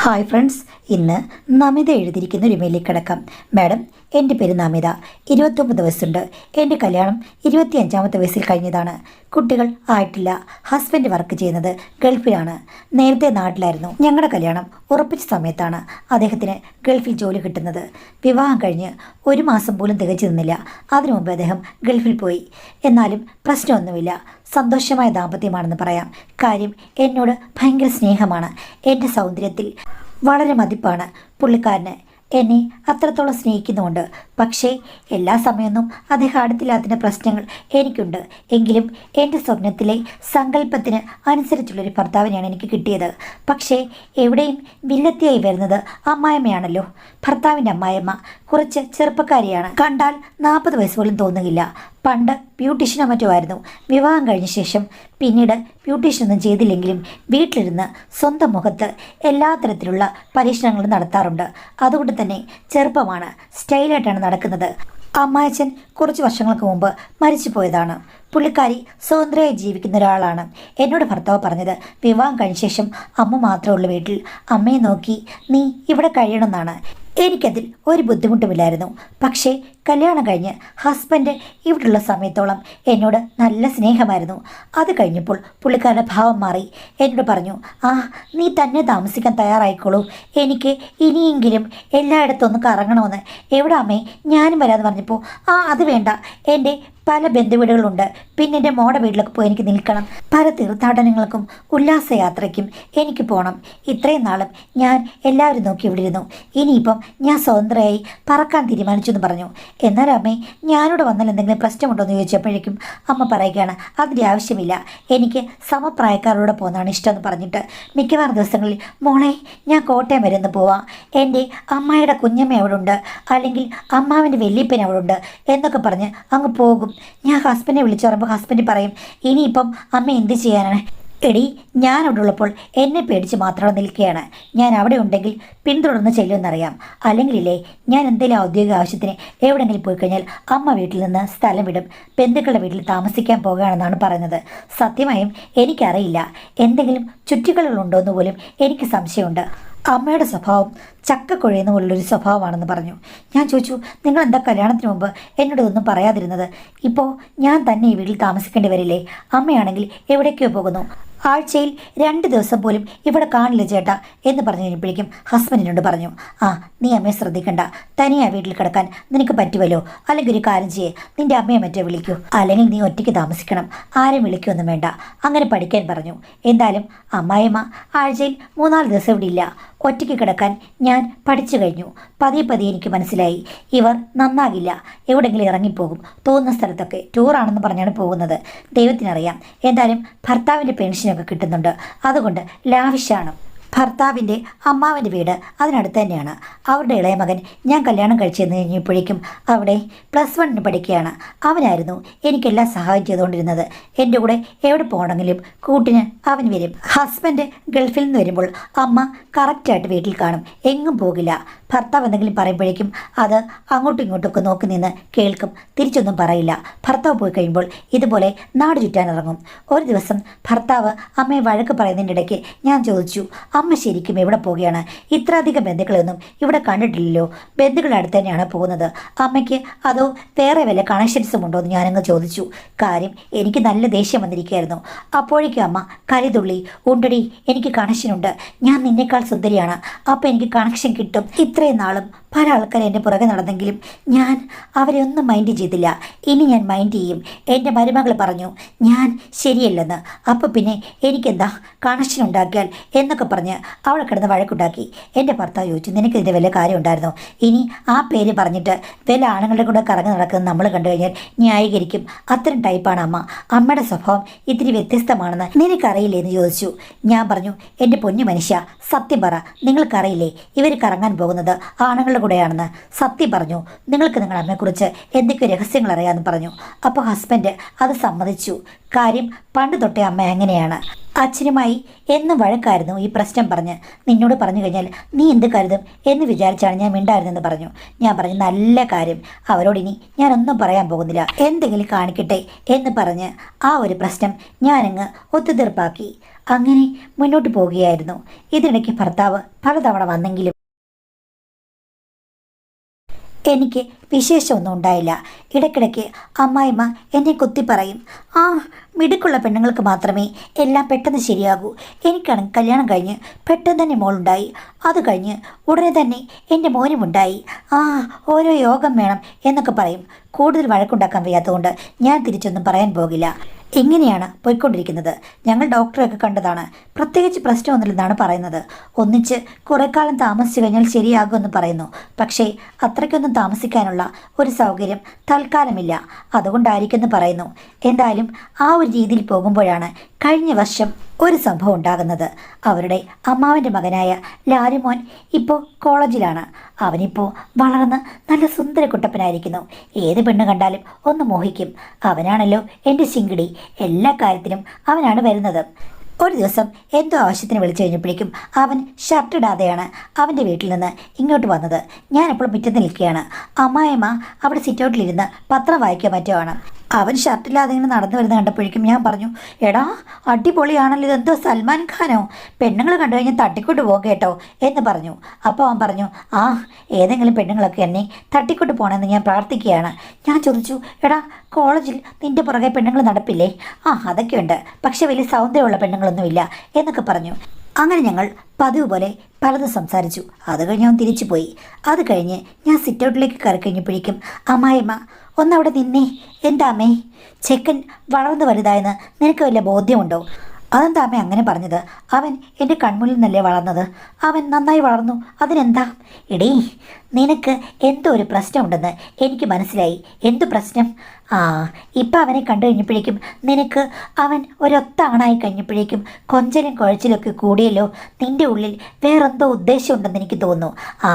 Hi friends, ഇന്ന് നമിത എഴുതിയിരിക്കുന്ന ഒരു മെയിലേക്ക് കിടക്കാം. മാഡം, എൻ്റെ പേര് നമിത, 29 വയസ്സുണ്ട്. എൻ്റെ കല്യാണം 25ാമത്തെ വയസ്സിൽ കഴിഞ്ഞതാണ്. കുട്ടികൾ ആയിട്ടില്ല. ഹസ്ബൻഡ് വർക്ക് ചെയ്യുന്നത് ഗൾഫിലാണ്. നേരത്തെ നാട്ടിലായിരുന്നു. ഞങ്ങളുടെ കല്യാണം ഉറപ്പിച്ച സമയത്താണ് അദ്ദേഹത്തിന് ഗൾഫിൽ ജോലി കിട്ടുന്നത്. വിവാഹം കഴിഞ്ഞ് 1 മാസം പോലും തികച്ചു നിന്നില്ല. അതിനു മുമ്പ് അദ്ദേഹം ഗൾഫിൽ പോയി. എന്നാലും പ്രശ്നമൊന്നുമില്ല. സന്തോഷമായ ദാമ്പത്യമാണെന്ന് പറയാം. കാര്യം, എന്നോട് ഭയങ്കര സ്നേഹമാണ്. എൻ്റെ സൗന്ദര്യത്തിൽ വളരെ മതിപ്പാണ് പുള്ളിക്കാരന്. എന്നെ അത്രത്തോളം സ്നേഹിക്കുന്നുമുണ്ട്. പക്ഷേ എല്ലാ സമയമൊന്നും അദ്ദേഹം അടുത്തില്ലാത്തതിൻ്റെ പ്രശ്നങ്ങൾ എനിക്കുണ്ട്. എങ്കിലും എൻ്റെ സ്വപ്നത്തിലെ സങ്കല്പത്തിന് അനുസരിച്ചുള്ളൊരു ഭർത്താവിനെയാണ് എനിക്ക് കിട്ടിയത്. പക്ഷേ എവിടെയും വില്ലത്തിയായി വരുന്നത് അമ്മായിമ്മയാണല്ലോ. ഭർത്താവിൻ്റെ അമ്മായിമ്മ കുറച്ച് ചെറുപ്പക്കാരിയാണ്. കണ്ടാൽ 40 വയസ്സ് പോലും തോന്നുകയില്ല. പണ്ട് ബ്യൂട്ടീഷ്യനോ മറ്റോ ആയിരുന്നു. വിവാഹം കഴിഞ്ഞ ശേഷം പിന്നീട് ബ്യൂട്ടീഷ്യനൊന്നും ചെയ്തില്ലെങ്കിലും വീട്ടിലിരുന്ന് സ്വന്തം മുഖത്ത് എല്ലാ തരത്തിലുള്ള പരീക്ഷണങ്ങളും നടത്താറുണ്ട്. അതുകൊണ്ട് തന്നെ ചെറുപ്പമാണ്, സ്റ്റൈലായിട്ടാണ് നടക്കുന്നത്. അമ്മായച്ചൻ കുറച്ച് വർഷങ്ങൾക്ക് മുമ്പ് മരിച്ചു പോയതാണ്. പുള്ളിക്കാരി സ്വതന്ത്രമായി ജീവിക്കുന്ന ഒരാളാണ്. എന്നോട് ഭർത്താവ് പറഞ്ഞത്, വിവാഹം കഴിഞ്ഞ ശേഷം അമ്മ മാത്രമേ ഉള്ളൂ വീട്ടിൽ, അമ്മയെ നോക്കി നീ ഇവിടെ കഴിയണമെന്നാണ്. എനിക്കതിൽ ഒരു ബുദ്ധിമുട്ടുമില്ലായിരുന്നു. പക്ഷേ കല്യാണം കഴിഞ്ഞ് ഹസ്ബൻഡ് ഇവിടെയുള്ള സമയത്തോളം എന്നോട് നല്ല സ്നേഹമായിരുന്നു. അത് കഴിഞ്ഞപ്പോൾ പുള്ളിക്കാരുടെ ഭാവം മാറി. എന്നോട് പറഞ്ഞു, നീ തന്നെ താമസിക്കാൻ തയ്യാറായിക്കോളൂ, എനിക്ക് ഇനിയെങ്കിലും എല്ലായിടത്തും ഒന്ന് കറങ്ങണമെന്ന്. എവിടെ അമ്മേ, ഞാനും വരാമെന്ന് പറഞ്ഞപ്പോൾ അത് വേണ്ട, എൻ്റെ പല ബന്ധുവീടുകളുണ്ട്, പിന്നെ എൻ്റെ മോടെ വീട്ടിലൊക്കെ പോയി എനിക്ക് നിൽക്കണം, പല തീർത്ഥാടനങ്ങൾക്കും ഉല്ലാസയാത്രയ്ക്കും എനിക്ക് പോകണം. ഇത്രയും നാളും ഞാൻ എല്ലാവരും നോക്കി ഇവിടെ ഇരുന്നു. ഇനിയിപ്പം ഞാൻ സ്വതന്ത്രയായി പറക്കാൻ തീരുമാനിച്ചു എന്ന് പറഞ്ഞു. എന്നാലും അമ്മേ, ഞാനിവിടെ വന്നാൽ എന്തെങ്കിലും പ്രശ്നമുണ്ടോ എന്ന് ചോദിച്ചപ്പോഴേക്കും അമ്മ പറയുകയാണ്, അതിൻ്റെ ആവശ്യമില്ല, എനിക്ക് സമപ്രായക്കാരോടെ പോകുന്നതാണ് ഇഷ്ടമെന്ന് പറഞ്ഞിട്ട് മിക്കവാറും ദിവസങ്ങളിൽ മോളെ ഞാൻ കോട്ടയം വരെ ഒന്ന് പോവാം, എൻ്റെ അമ്മായിയുടെ കുഞ്ഞമ്മ അവിടെ ഉണ്ട്, അല്ലെങ്കിൽ അമ്മാവിൻ്റെ വല്യപ്പൻ അവിടെ ഉണ്ട് എന്നൊക്കെ പറഞ്ഞ് അങ്ങ് പോകും. ഞാൻ ഹസ്ബൻഡിനെ വിളിച്ചു പറയുമ്പോൾ ഹസ്ബൻഡ് പറയും, ഇനിയിപ്പം അമ്മ എന്ത് ചെയ്യാനാണ്? എടി, ഞാൻ അവിടെ ഉള്ളപ്പോൾ എന്നെ പേടിച്ച് മാത്രം നിൽക്കുകയാണ്. ഞാൻ അവിടെ ഉണ്ടെങ്കിൽ പിന്തുടർന്ന് ചെല്ലുമെന്നറിയാം. അല്ലെങ്കിലില്ലേ, ഞാൻ എന്തെങ്കിലും ഔദ്യോഗിക ആവശ്യത്തിന് എവിടെയെങ്കിലും പോയി കഴിഞ്ഞാൽ അമ്മ വീട്ടിൽ നിന്ന് സ്ഥലം വിടും, ബന്ധുക്കളുടെ വീട്ടിൽ താമസിക്കാൻ പോകുകയാണെന്നാണ് പറയുന്നത്. സത്യമായും എനിക്കറിയില്ല, എന്തെങ്കിലും ചുറ്റിക്കളികളുണ്ടോ എന്ന് പോലും എനിക്ക് സംശയമുണ്ട്. അമ്മയുടെ സ്വഭാവം ചക്കക്കുഴയുന്ന പോലുള്ളൊരു സ്വഭാവമാണെന്ന് പറഞ്ഞു. ഞാൻ ചോദിച്ചു, നിങ്ങൾ എന്താ കല്യാണത്തിന് മുമ്പ് എന്നോട് ഇതൊന്നും പറയാതിരുന്നത്? ഇപ്പോൾ ഞാൻ തന്നെ ഈ വീട്ടിൽ താമസിക്കേണ്ടി വരില്ലേ? അമ്മയാണെങ്കിൽ എവിടേക്കോ പോകുന്നു, ആഴ്ചയിൽ 2 ദിവസം പോലും ഇവിടെ കാണില്ല ചേട്ടാ എന്ന് പറഞ്ഞു കഴിഞ്ഞപ്പോഴേക്കും ഹസ്ബൻഡിനോട് പറഞ്ഞു, നീ അമ്മയെ ശ്രദ്ധിക്കണ്ട, തനിയാ വീട്ടിൽ കിടക്കാൻ നിനക്ക് പറ്റുമല്ലോ, അല്ലെങ്കിൽ ഒരു കാര്യം ചെയ്യേ, നിൻ്റെ അമ്മയെ മറ്റേ വിളിക്കൂ, അല്ലെങ്കിൽ നീ ഒറ്റയ്ക്ക് താമസിക്കണം, ആരും വിളിക്കുമൊന്നും വേണ്ട, അങ്ങനെ പഠിക്കാൻ പറഞ്ഞു. എന്തായാലും അമ്മായിമ്മ ആഴ്ചയിൽ 3-4 ദിവസം ഇവിടെ ഇല്ല. ഒറ്റയ്ക്ക് കിടക്കാൻ ഞാൻ പഠിച്ചു കഴിഞ്ഞു. പതിയെ എനിക്ക് മനസ്സിലായി, ഇവർ നന്നാകില്ല, എവിടെയെങ്കിലും ഇറങ്ങിപ്പോകും, തോന്നുന്ന സ്ഥലത്തൊക്കെ. ടൂറാണെന്ന് പറഞ്ഞാണ് പോകുന്നത്, ദൈവത്തിനറിയാം. എന്തായാലും ഭർത്താവിൻ്റെ പെൻഷനൊക്കെ കിട്ടുന്നുണ്ട്, അതുകൊണ്ട് ലാവിഷാണ്. ഭർത്താവിൻ്റെ അമ്മാവിൻ്റെ വീട് അതിനടുത്ത് തന്നെയാണ്. അവരുടെ ഇളയ മകൻ ഞാൻ കല്യാണം കഴിച്ചെന്ന് കഴിഞ്ഞപ്പോഴേക്കും അവിടെ +1 പഠിക്കുകയാണ്. അവനായിരുന്നു എനിക്കെല്ലാം സഹായം ചെയ്തുകൊണ്ടിരുന്നത്. എൻ്റെ കൂടെ എവിടെ പോകണമെങ്കിലും കൂട്ടിന് അവൻ വരും. ഹസ്ബൻഡ് ഗൾഫിൽ നിന്ന് വരുമ്പോൾ അമ്മ കറക്റ്റായിട്ട് വീട്ടിൽ കാണും, എങ്ങും പോകില്ല. ഭർത്താവ് എന്തെങ്കിലും പറയുമ്പോഴേക്കും അത് അങ്ങോട്ടും ഇങ്ങോട്ടുമൊക്കെ നോക്കി നിന്ന് കേൾക്കും, തിരിച്ചൊന്നും പറയില്ല. ഭർത്താവ് പോയി കഴിയുമ്പോൾ ഇതുപോലെ നാട് ചുറ്റാനിറങ്ങും. ഒരു ദിവസം ഭർത്താവ് അമ്മയെ വഴക്ക് പറയുന്നതിൻ്റെ ഇടയ്ക്ക് ഞാൻ ചോദിച്ചു, അമ്മ ശരിക്കും എവിടെ പോവുകയാണ്? ഇത്രയധികം ബന്ധുക്കളൊന്നും ഇവിടെ കണ്ടിട്ടില്ലല്ലോ, ബന്ധുക്കളുടെ അടുത്ത് തന്നെയാണ് പോകുന്നത് അമ്മയ്ക്ക്, അതോ വേറെ വല്ല കണക്ഷൻസും ഉണ്ടോ എന്ന് ഞാനങ്ങ് ചോദിച്ചു. കാര്യം, എനിക്ക് നല്ല ദേഷ്യം വന്നിരിക്കുകയായിരുന്നു. അപ്പോഴേക്കും അമ്മ കലിതുള്ളി, ഉണ്ടടി, എനിക്ക് കണക്ഷനുണ്ട്, ഞാൻ നിന്നേക്കാൾ സുന്ദരിയാണ്, അപ്പോൾ എനിക്ക് കണക്ഷൻ കിട്ടും. ഇത്രയും നാളും പല ആൾക്കാർ എൻ്റെ പുറകെ നടന്നെങ്കിലും ഞാൻ അവരെ ഒന്നും മൈൻഡ് ചെയ്തില്ല. ഇനി ഞാൻ മൈൻഡ് ചെയ്യും. എൻ്റെ മരുമകൾ പറഞ്ഞു ഞാൻ ശരിയല്ലെന്ന്. അപ്പോൾ പിന്നെ എനിക്കെന്താ, കണക്ഷൻ ഉണ്ടാക്കിയാൽ എന്നൊക്കെ പറഞ്ഞ് അവളെ കിടന്ന് വഴക്കുണ്ടാക്കി. എൻ്റെ ഭർത്താവ് ചോദിച്ചു, നിനക്കിതിൻ്റെ വല്ല കാര്യം ഉണ്ടായിരുന്നോ? ഇനി ആ പേര് പറഞ്ഞിട്ട് വല്ല ആണുങ്ങളുടെ കൂടെ കറങ്ങി നടക്കുന്നത് നമ്മൾ കണ്ടു കഴിഞ്ഞാൽ ന്യായീകരിക്കും. അത്തരം ടൈപ്പാണ് അമ്മ. അമ്മയുടെ സ്വഭാവം ഇത്തിരി വ്യത്യസ്തമാണെന്ന് നിനക്കറിയില്ലേ എന്ന് ചോദിച്ചു. ഞാൻ പറഞ്ഞു, എൻ്റെ പൊന്നു മനുഷ്യ, സത്യം പറ, നിങ്ങൾക്കറിയില്ലേ ഇവർ കറങ്ങാൻ പോകുന്നത് ആണുങ്ങളുടെ കൂടെയാണെന്ന് സത്യം പറഞ്ഞു. നിങ്ങൾക്ക് നിങ്ങളുടെ അമ്മയെക്കുറിച്ച് എന്തൊക്കെ രഹസ്യങ്ങൾ അറിയാമെന്ന് പറഞ്ഞു. അപ്പോൾ ഹസ്ബൻഡ് അത് സമ്മതിച്ചു. കാര്യം പണ്ട് തൊട്ടേ അമ്മ എങ്ങനെയാണ്, അച്ഛനുമായി എന്നും വഴക്കായിരുന്നു. ഈ പ്രശ്നം പറഞ്ഞ് നിന്നോട് പറഞ്ഞു കഴിഞ്ഞാൽ നീ എന്ത് കരുതും എന്ന് വിചാരിച്ചാണ് ഞാൻ മിണ്ടായിരുന്നെന്ന് പറഞ്ഞു. ഞാൻ പറഞ്ഞു നല്ല കാര്യം, അവരോടിനി ഞാനൊന്നും പറയാൻ പോകുന്നില്ല, എന്തെങ്കിലും കാണിക്കട്ടെ എന്ന് പറഞ്ഞ് ആ ഒരു പ്രശ്നം ഞാനങ്ങ് ഒത്തുതീർപ്പാക്കി. അങ്ങനെ മുന്നോട്ട് പോവുകയായിരുന്നു. ഇതിനിടയ്ക്ക് ഭർത്താവ് പലതവണ വന്നെങ്കിലും എനിക്ക് വിശേഷമൊന്നും ഉണ്ടായില്ല. ഇടയ്ക്കിടയ്ക്ക് അമ്മായിമ്മ എന്നെ കുത്തി പറയും, ആ മിടുക്കുള്ള പെണ്ണുങ്ങൾക്ക് മാത്രമേ എല്ലാം പെട്ടെന്ന് ശരിയാകൂ. എനിക്കാണെങ്കിൽ കല്യാണം കഴിഞ്ഞ് പെട്ടെന്ന് തന്നെ മോളുണ്ടായി. അത് കഴിഞ്ഞ് ഉടനെ തന്നെ എൻ്റെ മോനുമുണ്ടായി. ആ ഓരോ യോഗം വേണം എന്നൊക്കെ പറയും. കൂടുതൽ വഴക്കുണ്ടാക്കാൻ വയ്യാത്തതുകൊണ്ട് ഞാൻ തിരിച്ചൊന്നും പറയാൻ പോകില്ല. ഇങ്ങനെയാണ് പോയിക്കൊണ്ടിരിക്കുന്നത്. ഞങ്ങൾ ഡോക്ടറെയൊക്കെ കണ്ടതാണ്. പ്രത്യേകിച്ച് പ്രശ്നമൊന്നുമില്ലെന്നാണ് പറയുന്നത്. ഒന്നിച്ച് കുറേ കാലം താമസിച്ചു കഴിഞ്ഞാൽ ശരിയാകുമെന്ന് പറയുന്നു. പക്ഷേ അത്രയ്ക്കൊന്നും താമസിക്കാനുള്ള ഒരു സൗകര്യം തൽക്കാലമില്ല. അതുകൊണ്ടായിരിക്കുമെന്ന് പറയുന്നു. എന്തായാലും ആ ഒരു രീതിയിൽ പോകുമ്പോഴാണ് കഴിഞ്ഞ വർഷം ഒരു സംഭവം ഉണ്ടാകുന്നത്. അവരുടെ അമ്മാവൻ്റെ മകനായ ലാലുമോൻ ഇപ്പോൾ കോളേജിലാണ്. അവനിപ്പോൾ വളർന്ന് നല്ല സുന്ദര കുട്ടപ്പനായിരിക്കുന്നു. ഏത് പെണ്ണ് കണ്ടാലും ഒന്ന് മോഹിക്കും. അവനാണല്ലോ എൻ്റെ ശിങ്കിടി. എല്ലാ കാര്യത്തിനും അവനാണ് വരുന്നത്. ഒരു ദിവസം എന്തോ ആവശ്യത്തിന് വിളിച്ചു കഴിഞ്ഞപ്പോഴേക്കും അവൻ ഷർട്ട് ഇടാതെയാണ് അവൻ്റെ വീട്ടിൽ നിന്ന് ഇങ്ങോട്ട് വന്നത്. ഞാനപ്പോൾ മുറ്റത്ത് നിൽക്കുകയാണ്. അമ്മായിമ്മ അവിടെ സിറ്റൗട്ടിലിരുന്ന് പത്രം വായിക്കാൻ പറ്റുവാണ്. അവൻ ഷർട്ടില്ലാതെ ഇങ്ങനെ നടന്നു വരുന്നത് കണ്ടപ്പോഴേക്കും ഞാൻ പറഞ്ഞു, എടാ അടിപൊളിയാണല്ലോ, ഇതെന്തോ സൽമാൻ ഖാനോ, പെണ്ണുങ്ങൾ കണ്ടു കഴിഞ്ഞാൽ തട്ടിക്കൊണ്ട് പോകും കേട്ടോ എന്ന് പറഞ്ഞു. അപ്പോൾ അവൻ പറഞ്ഞു, ആ ഏതെങ്കിലും പെണ്ണുങ്ങളൊക്കെ എന്നെ തട്ടിക്കൊണ്ട് പോകണമെന്ന് ഞാൻ പ്രാർത്ഥിക്കുകയാണ്. ഞാൻ ചോദിച്ചു, എടാ കോളേജിൽ നിൻ്റെ പുറകെ പെണ്ണുങ്ങൾ നടപ്പില്ലേ? ആ അതൊക്കെയുണ്ട്, പക്ഷെ വലിയ സൗന്ദര്യമുള്ള പെണ്ണുങ്ങളൊന്നുമില്ല എന്നൊക്കെ പറഞ്ഞു. അങ്ങനെ ഞങ്ങൾ പതിവ് പോലെ പലതും സംസാരിച്ചു. അത് കഴിഞ്ഞ് അവൻ തിരിച്ചു പോയി. അത് കഴിഞ്ഞ് ഞാൻ സിറ്റൗട്ടിലേക്ക് കയറി കഴിഞ്ഞപ്പോഴേക്കും അമ്മായിമ്മ, ഒന്നവിടെ നിന്നേ. എന്താ അമ്മേ, ചെക്കൻ വളർന്നു വലുതായെന്ന് നിനക്ക് വല്ല ബോധ്യമുണ്ടോ? അതെന്താ അമ്മ അങ്ങനെ പറഞ്ഞത്? അവൻ എൻ്റെ കൺമുന്നിൽ നിന്നല്ലേ വളർന്നത്. അവൻ നന്നായി വളർന്നു, അതിനെന്താ? എടീ, നിനക്ക് എന്തോ ഒരു പ്രശ്നമുണ്ടെന്ന് എനിക്ക് മനസ്സിലായി. എന്തു പ്രശ്നം? ആ ഇപ്പം അവനെ കണ്ടു കഴിഞ്ഞപ്പോഴേക്കും നിനക്ക് അവൻ ഒരൊത്ത ആണായി കഴിഞ്ഞപ്പോഴേക്കും കൊഞ്ചലും കുഴച്ചിലൊക്കെ കൂടിയല്ലോ. നിൻ്റെ ഉള്ളിൽ വേറെന്തോ ഉദ്ദേശമുണ്ടെന്ന് എനിക്ക് തോന്നുന്നു. ആ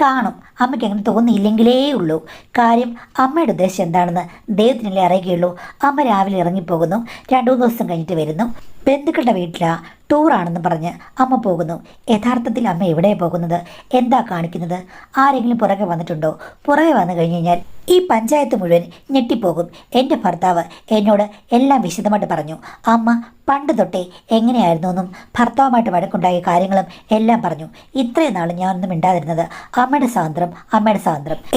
കാണും, അമ്മയ്ക്ക് അങ്ങനെ തോന്നിയില്ലെങ്കിലേ ഉള്ളൂ. കാര്യം അമ്മയുടെ ഉദ്ദേശം എന്താണെന്ന് ദൈവത്തിനല്ലേ അറിയുകയുള്ളൂ. അമ്മ രാവിലെ ഇറങ്ങിപ്പോകുന്നു, 2-3 ദിവസം കഴിഞ്ഞിട്ട് വരുന്നു. ബന്ധുക്കളുടെ വീട്ടിലാണ്, ടൂറാണെന്ന് പറഞ്ഞ് അമ്മ പോകുന്നു. യഥാർത്ഥത്തിൽ അമ്മ എവിടെയാണ് പോകുന്നത്? എന്താ കാണിക്കുന്നത്? ആരെങ്കിലും പുറകെ വന്നിട്ടുണ്ടോ? പുറകെ വന്നു കഴിഞ്ഞ് കഴിഞ്ഞാൽ ഈ പഞ്ചായത്ത് മുഴുവൻ ഞെട്ടിപ്പോകും. എൻ്റെ ഭർത്താവ് എന്നോട് എല്ലാം വിശദമായിട്ട് പറഞ്ഞു. അമ്മ പണ്ട് തൊട്ടേ എങ്ങനെയായിരുന്നു എന്നും ഭർത്താവുമായിട്ട് വഴക്കുണ്ടായ കാര്യങ്ങളും എല്ലാം പറഞ്ഞു. ഇത്രയും നാൾ ഞാനൊന്നും മിണ്ടാതിരുന്നത് അമ്മയുടെ സ്വാതന്ത്ര്യം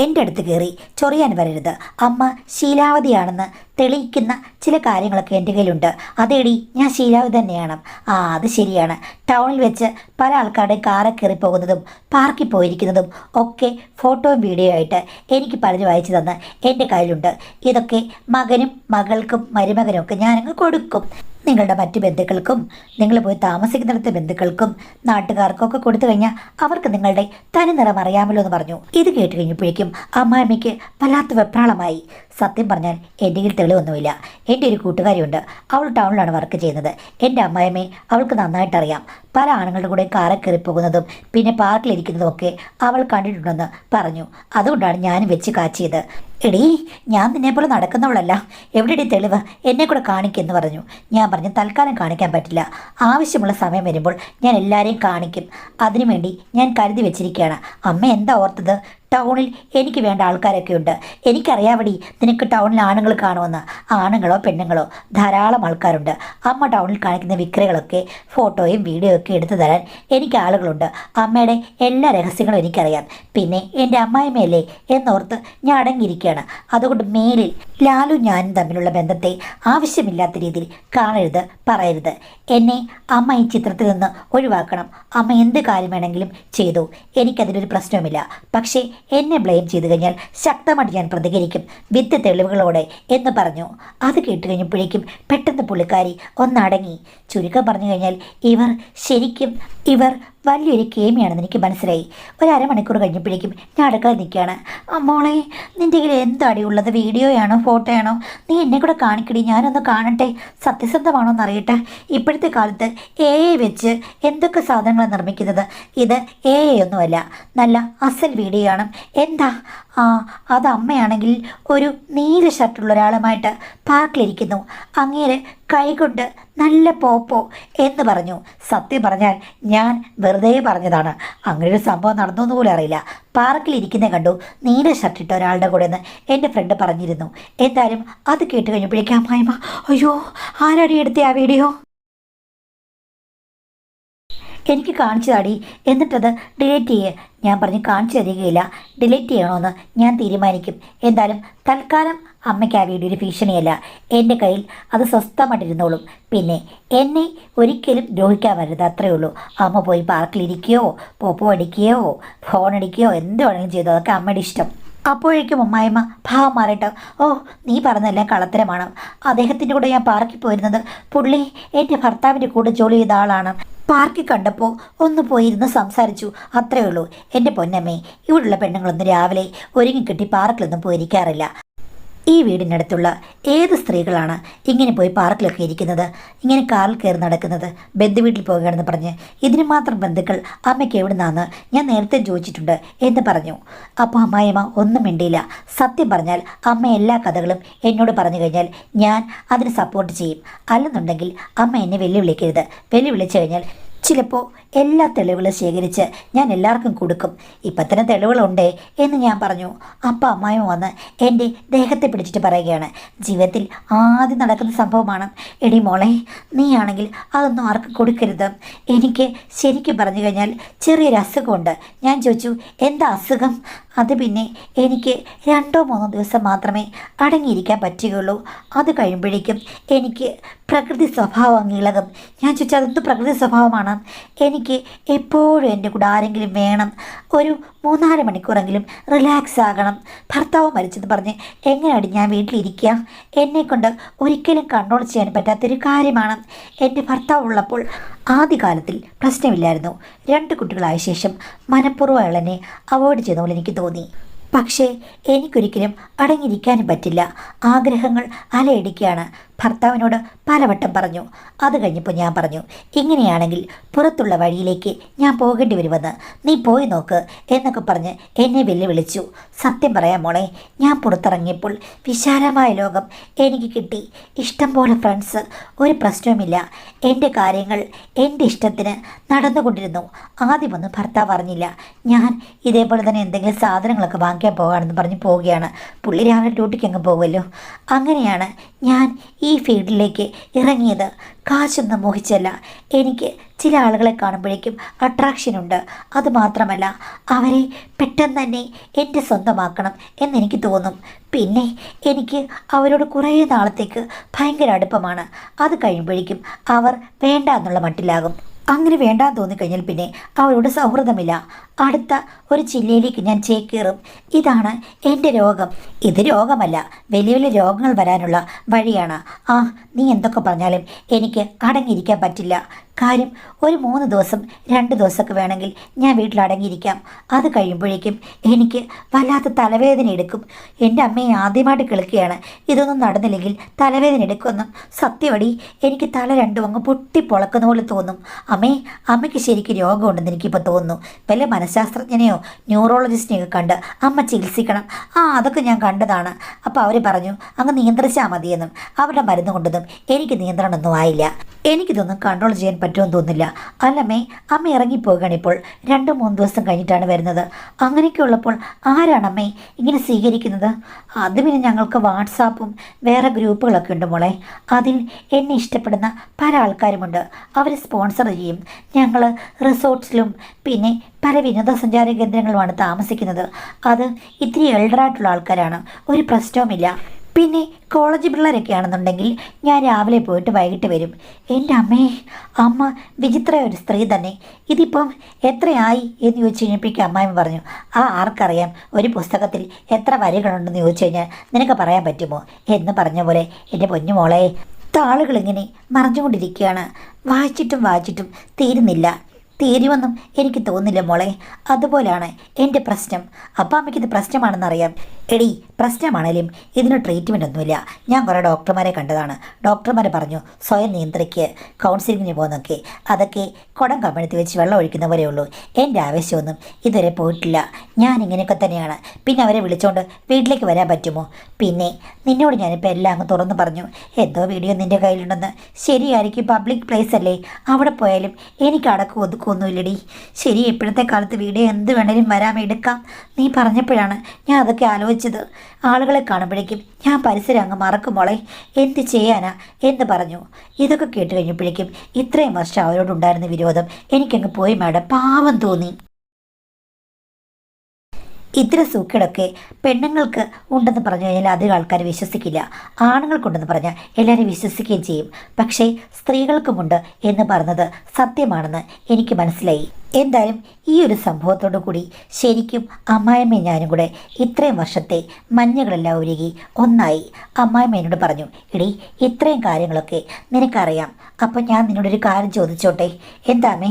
എൻ്റെ അടുത്ത് കയറി ചൊറിയാൻ വരരുത്. അമ്മ ശീലാവതിയാണെന്ന് തെളിയിക്കുന്ന ചില കാര്യങ്ങളൊക്കെ എൻ്റെ കയ്യിലുണ്ട്. അതേടി, ഞാൻ ശീലാവതി തന്നെയാണ്. ആ അത് ശരിയാണ്. ടൗണിൽ വെച്ച് പല ആൾക്കാരുടെയും കാറെ കയറി പോകുന്നതും പാർക്കിൽ പോയിരിക്കുന്നതും ഒക്കെ ഫോട്ടോയും വീഡിയോ ആയിട്ട് എനിക്ക് പലരും അയച്ചു തന്ന് എൻ്റെ കയ്യിലുണ്ട്. ഇതൊക്കെ മകനും മകൾക്കും മരുമകനും ഒക്കെ ഞാനങ്ങ് കൊടുക്കും. നിങ്ങളുടെ മറ്റു ബന്ധുക്കൾക്കും നിങ്ങൾ പോയി താമസിക്കുന്നിടത്തെ ബന്ധുക്കൾക്കും നാട്ടുകാർക്കൊക്കെ കൊടുത്തു കഴിഞ്ഞാൽ അവർക്ക് നിങ്ങളുടെ തനി നിറം അറിയാമല്ലോ എന്ന് പറഞ്ഞു. ഇത് കേട്ട് കഴിഞ്ഞപ്പോഴേക്കും അമ്മായിമ്മയ്ക്ക് വല്ലാത്ത വെപ്രാളമായി. സത്യം പറഞ്ഞാൽ എൻ്റെ കയ്യിൽ തെളിവൊന്നുമില്ല. എൻ്റെ ഒരു കൂട്ടുകാരിയുണ്ട്, അവൾ ടൗണിലാണ് വർക്ക് ചെയ്യുന്നത്. എൻ്റെ അമ്മായിമ്മയെ അവൾക്ക് നന്നായിട്ടറിയാം. പല ആണുങ്ങളുടെ കൂടെ കാറിൽ കയറി പോകുന്നതും പിന്നെ പാർക്കിലിരിക്കുന്നതും ഒക്കെ അവൾ കണ്ടിട്ടുണ്ടെന്ന് പറഞ്ഞു. അതുകൊണ്ടാണ് ഞാനും വെച്ച് കാച്ചിയത്. എടീ, ഞാൻ നിന്നെപ്പോലെ നടക്കുന്നവളല്ല, എവിടെയടി തെളിവ്? എന്നെ കൂടെ കാണിക്കുമെന്ന് പറഞ്ഞു. ഞാൻ പറഞ്ഞു, തൽക്കാലം കാണിക്കാൻ പറ്റില്ല, ആവശ്യമുള്ള സമയം വരുമ്പോൾ ഞാൻ എല്ലാവരെയും കാണിക്കും. അതിനുവേണ്ടി ഞാൻ കരുതി വെച്ചിരിക്കുകയാണ്. അമ്മ എന്താ ഓർത്തത്? ടൗണിൽ എനിക്ക് വേണ്ട ആൾക്കാരൊക്കെ ഉണ്ട്. എനിക്കറിയാവടി നിനക്ക് ടൗണിൽ ആണുങ്ങൾ കാണുമെന്ന്. ആണുങ്ങളോ പെണ്ണുങ്ങളോ ധാരാളം ആൾക്കാരുണ്ട്. അമ്മ ടൗണിൽ കാണിക്കുന്ന വിക്രകളൊക്കെ ഫോട്ടോയും വീഡിയോ ഒക്കെ എടുത്തു തരാൻ എനിക്ക് ആളുകളുണ്ട്. അമ്മയുടെ എല്ലാ രഹസ്യങ്ങളും എനിക്കറിയാം. പിന്നെ എൻ്റെ അമ്മായിമ്മയല്ലേ എന്നോർത്ത് ഞാൻ അടങ്ങിയിരിക്കുകയാണ്. അതുകൊണ്ട് മേലിൽ ലാലു ഞാനും തമ്മിലുള്ള ബന്ധത്തെ ആവശ്യമില്ലാത്ത രീതിയിൽ കാണരുത്, പറയരുത്. എന്നെ അമ്മ ഈ ചിത്രത്തിൽ നിന്ന് ഒഴിവാക്കണം. അമ്മ എന്ത് കാര്യം വേണമെങ്കിലും ചെയ്തു, എനിക്കതിലൊരു പ്രശ്നവുമില്ല. പക്ഷേ എന്നെ ബ്ലെയിം ചെയ്തു കഴിഞ്ഞാൽ ശക്തമായിട്ട് ഞാൻ പ്രതികരിക്കും, വിത്ത് തെളിവുകളോടെ എന്ന് പറഞ്ഞു. അത് കേട്ട് കഴിഞ്ഞപ്പോഴേക്കും പെട്ടെന്ന് പുള്ളിക്കാരി ഒന്നടങ്ങി. ചുരുക്കം പറഞ്ഞു കഴിഞ്ഞാൽ ഇവർ ശരിക്കും ഇവർ വലിയൊരു കേമിയാണെന്ന് എനിക്ക് മനസ്സിലായി. ഒരു അരമണിക്കൂർ കഴിഞ്ഞപ്പോഴേക്കും ഞാൻ അടുക്കളയിൽ നിൽക്കുകയാണ്. മോളെ, നിൻ്റെ കയ്യിൽ എന്താടി ഉള്ളത്? വീഡിയോയാണോ ഫോട്ടോയാണോ? നീ എന്നെ കൂടെ കാണിക്കടി, ഞാനൊന്ന് കാണട്ടെ, സത്യസന്ധമാണോ എന്നറിയട്ടെ. ഇപ്പോഴത്തെ കാലത്ത് AI വെച്ച് എന്തൊക്കെ സാധനങ്ങളാണ് നിർമ്മിക്കുന്നത്. ഇത് AI ഒന്നുമല്ല, നല്ല അസൽ വീഡിയോ ആണ്. എന്താ? അത് അമ്മയാണെങ്കിൽ ഒരു നീല ഷർട്ടുള്ള ഒരാളുമായിട്ട് പാർക്കിലിരിക്കുന്നു. അങ്ങേര് കൈകൊണ്ട് നല്ല പോപ്പോ എന്ന് പറഞ്ഞു. സത്യം പറഞ്ഞാൽ ഞാൻ വെറുതെ പറഞ്ഞതാണ്. അങ്ങനെ ഒരു സംഭവം നടന്നു പോലും അറിയില്ല. പാർക്കിലിരിക്കുന്ന കണ്ടു നീല ഷർട്ടിട്ട ഒരാളുടെ കൂടെ എന്ന് എൻ്റെ ഫ്രണ്ട് പറഞ്ഞിരുന്നു. എന്തായാലും അത് കേട്ട് കഴിഞ്ഞപ്പോഴേക്കും അമ്മായിമ്മ, അയ്യോ, ആരാടി എടുത്തേ ആ വീഡിയോ? എനിക്ക് കാണിച്ചു താടി, എന്നിട്ടത് ഡിലീറ്റ് ചെയ്യേ. ഞാൻ പറഞ്ഞ് കാണിച്ചു തരികയില്ല, ഡിലീറ്റ് ചെയ്യണമെന്ന് ഞാൻ തീരുമാനിക്കും. എന്തായാലും തൽക്കാലം അമ്മയ്ക്ക് ആ വീഡിയോ ഒരു ഭീഷണിയല്ല. എൻ്റെ കയ്യിൽ അത് സ്വസ്ഥമായിട്ടിരുന്നോളും. പിന്നെ എന്നെ ഒരിക്കലും ദ്രോഹിക്കാൻ വരരുത്, അത്രയേ ഉള്ളൂ. അമ്മ പോയി പാർക്കിലിരിക്കുകയോ പോപ്പോ അടിക്കുകയോ ഫോൺ അടിക്കുകയോ എന്ത് വേണമെങ്കിലും ചെയ്തോ, അതൊക്കെ അമ്മയുടെ ഇഷ്ടം. അപ്പോഴേക്കും അമ്മായിമ്മ ഭാവം മാറിയിട്ട്, ഓ, നീ പറഞ്ഞതെല്ലാം കള്ളത്തരമാണ്. അദ്ദേഹത്തിൻ്റെ കൂടെ ഞാൻ പാർക്കിൽ പോയിരുന്നത് പുള്ളി എൻ്റെ ഭർത്താവിൻ്റെ കൂടെ ജോലി ചെയ്ത ആളാണ്. പാർക്കിൽ കണ്ടപ്പോൾ ഒന്ന് പോയിരുന്ന് സംസാരിച്ചു, അത്രയേ ഉള്ളൂ. എൻ്റെ പൊന്നമ്മേ, ഇവിടെയുള്ള പെണ്ണുങ്ങളൊന്നും രാവിലെ ഒരുങ്ങിക്കെട്ടി പാർക്കിലൊന്നും പോയിരിക്കാറില്ല. ഈ വീടിനടുത്തുള്ള ഏത് സ്ത്രീകളാണ് ഇങ്ങനെ പോയി പാർക്കിലൊക്കെ ഇരിക്കുന്നത്, ഇങ്ങനെ കാറിൽ കയറി നടക്കുന്നത്? ബന്ധുവീട്ടിൽ പോകുകയാണെന്ന് പറഞ്ഞ് ഇതിന് മാത്രം ബന്ധുക്കൾ അമ്മയ്ക്ക് എവിടുന്നാന്ന് ഞാൻ നേരത്തെ ചോദിച്ചിട്ടുണ്ട് എന്ന് പറഞ്ഞു. അപ്പോൾ അമ്മായിമ്മ ഒന്നും മിണ്ടിയില്ല. സത്യം പറഞ്ഞാൽ അമ്മ എല്ലാ കഥകളും എന്നോട് പറഞ്ഞു കഴിഞ്ഞാൽ ഞാൻ അതിന് സപ്പോർട്ട് ചെയ്യും. അല്ലെന്നുണ്ടെങ്കിൽ അമ്മ എന്നെ വെല്ലുവിളിക്കരുത്. വെല്ലുവിളിച്ചു കഴിഞ്ഞാൽ ചിലപ്പോൾ എല്ലാ തെളിവുകളും ശേഖരിച്ച് ഞാൻ എല്ലാവർക്കും കൊടുക്കും. ഇപ്പം തന്നെ തെളിവുകളുണ്ടേ എന്ന് ഞാൻ പറഞ്ഞു. അപ്പം അമ്മായിമ്മ വന്ന് എൻ്റെ ദേഹത്തെ പിടിച്ചിട്ട് പറയുകയാണ്, ജീവിതത്തിൽ ആദ്യം നടക്കുന്ന സംഭവമാണ്. എടി മോളെ, നീയാണെങ്കിൽ അതൊന്നും ആർക്കും കൊടുക്കരുത്. എനിക്ക് ശരിക്കും പറഞ്ഞു കഴിഞ്ഞാൽ ചെറിയൊരു അസുഖമുണ്ട്. ഞാൻ ചോദിച്ചു, എന്താ അസുഖം? അത് പിന്നെ എനിക്ക് 2-3 ദിവസം മാത്രമേ അടങ്ങിയിരിക്കാൻ പറ്റുകയുള്ളൂ. അത് കഴിയുമ്പോഴേക്കും എനിക്ക് പ്രകൃതി സ്വഭാവം അങ്ങിളകും. ഞാൻ ചോദിച്ചു, അതെന്ത് പ്രകൃതി സ്വഭാവമാണ്? എനിക്ക് എപ്പോഴും എൻ്റെ കൂടെ ആരെങ്കിലും വേണം, ഒരു 3-4 മണിക്കൂറെങ്കിലും റിലാക്സ് ആകണം. ഭർത്താവ് മരിച്ചെന്ന് പറഞ്ഞ് എങ്ങനെയാണ് ഞാൻ വീട്ടിലിരിക്കുക? എന്നെക്കൊണ്ട് ഒരിക്കലും കൺട്രോൾ ചെയ്യാൻ പറ്റാത്തൊരു കാര്യമാണ്. എൻ്റെ ഭർത്താവ് ഉള്ളപ്പോൾ ആദ്യകാലത്തിൽ പ്രശ്നമില്ലായിരുന്നു. 2 കുട്ടികളായ ശേഷം മനഃപൂർവ്വം അയാളെന്നെ അവോയ്ഡ് ചെയ്ത പോലെ എനിക്ക് തോന്നി. പക്ഷേ എനിക്കൊരിക്കലും അടങ്ങിയിരിക്കാനും പറ്റില്ല. ആഗ്രഹങ്ങൾ അലയടിക്കുകയാണ്. ഭർത്താവിനോട് പലവട്ടം പറഞ്ഞു. അത് കഴിഞ്ഞപ്പോൾ ഞാൻ പറഞ്ഞു, ഇങ്ങനെയാണെങ്കിൽ പുറത്തുള്ള വഴിയിലേക്ക് ഞാൻ പോകേണ്ടി വരുമെന്ന്, നീ പോയി നോക്ക് എന്നൊക്കെ പറഞ്ഞ് എന്നെ വെല്ലുവിളിച്ചു. സത്യം പറയാം മോളെ, ഞാൻ പുറത്തിറങ്ങിയപ്പോൾ വിശാലമായ ലോകം എനിക്ക് കിട്ടി. ഇഷ്ടം പോലെ ഫ്രണ്ട്സ്, ഒരു പ്രശ്നവുമില്ല. എൻ്റെ കാര്യങ്ങൾ എൻ്റെ ഇഷ്ടത്തിന് നടന്നുകൊണ്ടിരുന്നു. ആദ്യമൊന്നും ഭർത്താവ് അറിഞ്ഞില്ല. ഞാൻ ഇതേപോലെ തന്നെ എന്തെങ്കിലും സാധനങ്ങളൊക്കെ വാങ്ങിക്കാൻ പോകാമെന്ന് പറഞ്ഞ് പോവുകയാണ്. പുള്ളി രാവിലെ ഡ്യൂട്ടിക്ക് അങ്ങ് പോകുമല്ലോ. അങ്ങനെയാണ് ഞാൻ ഈ ഫീൽഡിലേക്ക് ഇറങ്ങിയത്. കാശൊന്നും മോഹിച്ചല്ല. എനിക്ക് ചില ആളുകളെ കാണുമ്പോഴേക്കും അട്രാക്ഷനുണ്ട്. അതുമാത്രമല്ല, അവരെ പെട്ടെന്ന് തന്നെ എൻ്റെ സ്വന്തമാക്കണം എന്നെനിക്ക് തോന്നും. പിന്നെ എനിക്ക് അവരോട് കുറേ നാളത്തേക്ക് ഭയങ്കര അടുപ്പമാണ്. അത് കഴിയുമ്പോഴേക്കും അവർ വേണ്ട എന്നുള്ള മട്ടിലാകും. അങ്ങനെ വേണ്ടാന്ന് തോന്നിക്കഴിഞ്ഞാൽ പിന്നെ അവരോട് സൗഹൃദമില്ല. അടുത്ത ഒരു ജില്ലയിലേക്ക് ഞാൻ ചേക്കേറും. ഇതാണ് എൻ്റെ രോഗം. ഇത് രോഗമല്ല, വലിയ വലിയ രോഗങ്ങൾ വരാനുള്ള വഴിയാണ്. നീ എന്തൊക്കെ പറഞ്ഞാലും എനിക്ക് അടങ്ങിയിരിക്കാൻ പറ്റില്ല. കാര്യം, ഒരു 3 ദിവസം 2 ദിവസമൊക്കെ വേണമെങ്കിൽ ഞാൻ വീട്ടിൽ അടങ്ങിയിരിക്കാം. അത് കഴിയുമ്പോഴേക്കും എനിക്ക് വല്ലാത്ത തലവേദന എടുക്കും. എൻ്റെ അമ്മയെ ആദ്യമായിട്ട് കേൾക്കുകയാണ് ഇതൊന്നും നടന്നില്ലെങ്കിൽ തലവേദന എടുക്കുമെന്നും. സത്യമടി, എനിക്ക് തല രണ്ടും അങ്ങ് പൊട്ടിപ്പൊളക്കുന്ന പോലെ തോന്നും. അമ്മയ്ക്ക് ശരിക്കും രോഗമുണ്ടെന്ന് എനിക്കിപ്പോൾ തോന്നുന്നു. വല്ല മനഃശാസ്ത്രജ്ഞനെയോ ന്യൂറോളജിസ്റ്റിനെയൊക്കെ കണ്ട് അമ്മ ചികിത്സിക്കണം. അതൊക്കെ ഞാൻ കണ്ടതാണ്. അപ്പോൾ അവർ പറഞ്ഞു അങ്ങ് നിയന്ത്രിച്ചാൽ മതിയെന്നും. അവരുടെ മരുന്ന് കൊണ്ടൊന്നും എനിക്ക് നിയന്ത്രണമൊന്നും ആയില്ല. എനിക്കിതൊന്നും കൺട്രോൾ ചെയ്യാൻ പറ്റുമെന്ന് തോന്നുന്നില്ല. അമ്മ ഇറങ്ങിപ്പോവുകയാണ്. ഇപ്പോൾ 2-3 ദിവസം കഴിഞ്ഞിട്ടാണ് വരുന്നത്. അങ്ങനെയൊക്കെ ഉള്ളപ്പോൾ ആരാണ് ഇങ്ങനെ സ്വീകരിക്കുന്നത്? അത് പിന്നെ ഞങ്ങൾക്ക് വാട്സാപ്പും വേറെ ഗ്രൂപ്പുകളൊക്കെ ഉണ്ട് മോളെ. അതിൽ എന്നെ ഇഷ്ടപ്പെടുന്ന പല ആൾക്കാരുമുണ്ട്. അവർ സ്പോൺസർ ചെയ്യും. ഞങ്ങൾ റിസോർട്ട്സിലും പിന്നെ പല വിനോദസഞ്ചാര കേന്ദ്രങ്ങളുമാണ് താമസിക്കുന്നത്. അത് ഇത്തിരി എൽഡറായിട്ടുള്ള ആൾക്കാരാണ്. ഒരു പ്രശ്നവുമില്ല. പിന്നെ കോളേജ് പിള്ളേരൊക്കെ ആണെന്നുണ്ടെങ്കിൽ ഞാൻ രാവിലെ പോയിട്ട് വൈകിട്ട് വരും. എൻ്റെ അമ്മ വിചിത്ര ഒരു സ്ത്രീ തന്നെ. ഇതിപ്പം എത്രയായി എന്ന് ചോദിച്ചു കഴിഞ്ഞപ്പോഴേക്കും അമ്മായിമ്മ പറഞ്ഞു, ആർക്കറിയാം, ഒരു പുസ്തകത്തിൽ എത്ര വരികളുണ്ടെന്ന് ചോദിച്ചു കഴിഞ്ഞാൽ നിനക്ക് പറയാൻ പറ്റുമോ എന്ന് പറഞ്ഞ പോലെ എൻ്റെ പൊന്നു മോളെ, താളുകളിങ്ങനെ മറിഞ്ഞുകൊണ്ടിരിക്കുകയാണ്. വായിച്ചിട്ടും തീരുന്നില്ല. തീരുമെന്നും എനിക്ക് തോന്നുന്നില്ല മോളെ. അതുപോലെയാണ് എൻ്റെ പ്രശ്നം. അപ്പാമ്മയ്ക്കിത് പ്രശ്നമാണെന്നറിയാം. എടി, പ്രശ്നമാണേലും ഇതിന് ട്രീറ്റ്മെൻ്റ് ഒന്നുമില്ല. ഞാൻ കുറേ ഡോക്ടർമാരെ കണ്ടതാണ്. ഡോക്ടർമാർ പറഞ്ഞു സ്വയം നിയന്ത്രിക്ക്, കൗൺസിലിങ്ങിന് പോകുന്നൊക്കെ. അതൊക്കെ കുടം കമഴ്ത്തി വെച്ച് വെള്ളം ഒഴിക്കുന്ന പോലെ ഉള്ളൂ. എൻ്റെ ആവശ്യമൊന്നും ഇതുവരെ പോയിട്ടില്ല. ഞാൻ ഇങ്ങനെയൊക്കെ തന്നെയാണ്. പിന്നെ അവരെ വിളിച്ചോണ്ട് വീട്ടിലേക്ക് വരാൻ പറ്റുമോ? പിന്നെ നിന്നോട് ഞാനിപ്പോൾ എല്ലാം അങ്ങ് തുറന്നു പറഞ്ഞു. എന്തോ വീഡിയോ നിൻ്റെ കയ്യിലുണ്ടെന്ന്. ശരിയായിരിക്കും, പബ്ലിക് പ്ലേസ് അല്ലേ, അവിടെ പോയാലും എനിക്ക് അടക്കം ഒതുക്കൊന്നുമില്ലടി. ശരി, ഇപ്പോഴത്തെ കാലത്ത് വീഡിയോ എന്ത് വേണേലും വരാം, എടുക്കാം. നീ പറഞ്ഞപ്പോഴാണ് ഞാൻ അതൊക്കെ ആലോചിച്ചത്. ആളുകളെ കാണുമ്പോഴേക്കും ഞാൻ പരിസരം അങ്ങ് മറക്കും മോളെ. എന്ത് ചെയ്യാനാ എന്ന് പറഞ്ഞു. ഇതൊക്കെ കേട്ട് കഴിഞ്ഞപ്പോഴേക്കും ഇത്രയും വർഷം അവരോടുണ്ടായിരുന്ന വിരോധം എനിക്കങ്ങ് പോയി മാഡം. പാവം തോന്നി. ഇത്തരം സൂക്കേടൊക്കെ പെണ്ണുങ്ങൾക്ക് ഉണ്ടെന്ന് പറഞ്ഞു കഴിഞ്ഞാൽ അധികം ആൾക്കാർ വിശ്വസിക്കില്ല. ആണുങ്ങൾക്കുണ്ടെന്ന് പറഞ്ഞാൽ എല്ലാവരും വിശ്വസിക്കുകയും ചെയ്യും. പക്ഷേ സ്ത്രീകൾക്കുമുണ്ട് എന്ന് പറഞ്ഞത് സത്യമാണെന്ന് എനിക്ക് മനസ്സിലായി. എന്തായാലും ഈ ഒരു സംഭവത്തോടു കൂടി ശരിക്കും അമ്മായിമ്മയും ഞാനും കൂടെ ഇത്രയും വർഷത്തെ മഞ്ഞുകളെല്ലാം ഒരുകി ഒന്നായി. അമ്മായിമ്മ എന്നോട് പറഞ്ഞു, എടി, ഇത്രയും കാര്യങ്ങളൊക്കെ നിനക്കറിയാം. അപ്പം ഞാൻ നിന്നോടൊരു കാര്യം ചോദിച്ചോട്ടെ? എന്താമേ,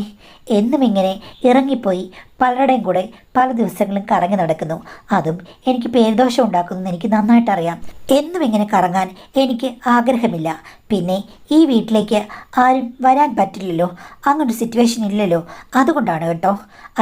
എന്നും ഇങ്ങനെ ഇറങ്ങിപ്പോയി പലരുടെയും കൂടെ പല ദിവസങ്ങളും കറങ്ങി നടക്കുന്നു. അതും എനിക്ക് പേരുദോഷം ഉണ്ടാക്കുന്നു എനിക്ക് നന്നായിട്ടറിയാം. എന്നും ഇങ്ങനെ കറങ്ങാൻ എനിക്ക് ആഗ്രഹമില്ല. പിന്നെ ഈ വീട്ടിലേക്ക് ആരും വരാൻ പറ്റില്ലല്ലോ, അങ്ങനൊരു സിറ്റുവേഷൻ ഇല്ലല്ലോ. അതുകൊണ്ടാണ് കേട്ടോ.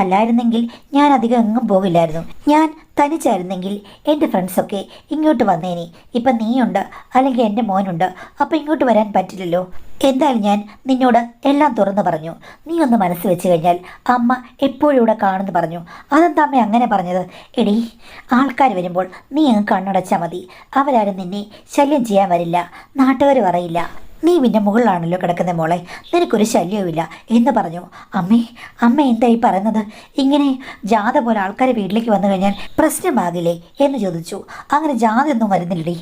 അല്ലായിരുന്നെങ്കിൽ ഞാൻ അധികം എങ്ങും പോകില്ലായിരുന്നു. ഞാൻ തനിച്ചായിരുന്നെങ്കിൽ എൻ്റെ ഫ്രണ്ട്സൊക്കെ ഇങ്ങോട്ട് വന്നേനി. ഇപ്പം നീയുണ്ട്, അല്ലെങ്കിൽ എൻ്റെ മോനുണ്ട്. അപ്പം ഇങ്ങോട്ട് വരാൻ പറ്റില്ലല്ലോ. എന്തായാലും ഞാൻ നിന്നോട് എല്ലാം തുറന്നു പറഞ്ഞു. നീ ഒന്ന് മനസ്സ് വെച്ച് കഴിഞ്ഞാൽ അമ്മ എപ്പോഴും ഇവിടെ കാണുമെന്ന് പറഞ്ഞു. അതെന്താ അമ്മ അങ്ങനെ പറഞ്ഞത്? എടി, ആൾക്കാർ വരുമ്പോൾ നീ അങ്ങ് കണ്ണടച്ചാൽ മതി. അവരാരും നിന്നെ ശല്യം ചെയ്യാൻ വരില്ല, നാട്ടുകാർ പറയില്ല. നീ പിന്നെ മുകളിലാണല്ലോ കിടക്കുന്ന മോളെ, നിനക്കൊരു ശല്യവുമില്ല എന്ന് പറഞ്ഞു. അമ്മ എന്തായി പറയുന്നത്? ഇങ്ങനെ ജാഥ പോലെ ആൾക്കാർ വീട്ടിലേക്ക് വന്നു കഴിഞ്ഞാൽ പ്രശ്നമാകില്ലേ എന്ന് ചോദിച്ചു. അങ്ങനെ ജാഥ ഒന്നും വരുന്നില്ലടി.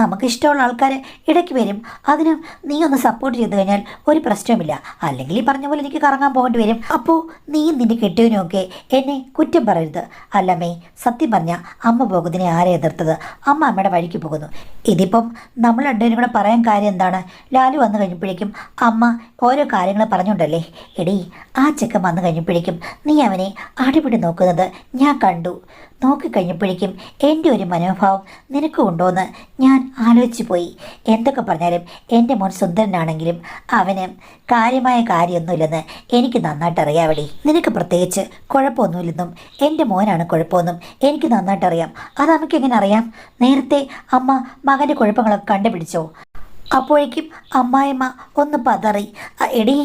നമുക്കിഷ്ടമുള്ള ആൾക്കാർ ഇടയ്ക്ക് വരും. അതിന് നീ ഒന്ന് സപ്പോർട്ട് ചെയ്ത് കഴിഞ്ഞാൽ ഒരു പ്രശ്നവുമില്ല. അല്ലെങ്കിൽ ഈ പറഞ്ഞ പോലെ എനിക്ക് കറങ്ങാൻ പോകേണ്ടി വരും. അപ്പോൾ നീയും നിൻ്റെ കെട്ടിയവനുമൊക്കെ എന്നെ കുറ്റം പറയരുത്. അല്ലമ്മേ, സത്യം പറഞ്ഞാൽ അമ്മ പോകുന്നതിനെ ആരെ എതിർത്തത്? അമ്മയുടെ വഴിക്ക് പോകുന്നു. ഇതിപ്പം നമ്മൾ രണ്ടുപേരും കൂടെ പറയാൻ കാര്യം എന്താണ്? ലാലു വന്നു കഴിഞ്ഞപ്പോഴേക്കും അമ്മ ഓരോ കാര്യങ്ങൾ പറഞ്ഞുകൊണ്ടല്ലേ. എടി, ആ ചെക്കൻ വന്നു കഴിഞ്ഞപ്പോഴേക്കും നീ അവനെ അടിപിടി നോക്കുന്നത് ഞാൻ കണ്ടു. നോക്കിക്കഴിഞ്ഞപ്പോഴേക്കും എൻ്റെ ഒരു മനോഭാവം നിനക്ക് ഉണ്ടോയെന്ന് ഞാൻ ആലോചിച്ചു പോയി. എന്തൊക്കെ പറഞ്ഞാലും എൻ്റെ മോൻ സുന്ദരനാണെങ്കിലും അവന് കാര്യമായ കാര്യമൊന്നുമില്ലെന്ന് എനിക്ക് നന്നായിട്ട് അറിയാവടി. നിനക്ക് പ്രത്യേകിച്ച് കുഴപ്പമൊന്നുമില്ലെന്നും എൻ്റെ മോനാണ് കുഴപ്പമൊന്നും എനിക്ക് നന്നായിട്ടറിയാം. അത് അമ്മയ്ക്ക് എങ്ങനെ അറിയാം? നേരത്തെ അമ്മ മകൻ്റെ കുഴപ്പങ്ങളൊക്കെ കണ്ടുപിടിച്ചോ? അപ്പോഴേക്കും അമ്മായിമ്മ ഒന്ന് പതറി. എടി,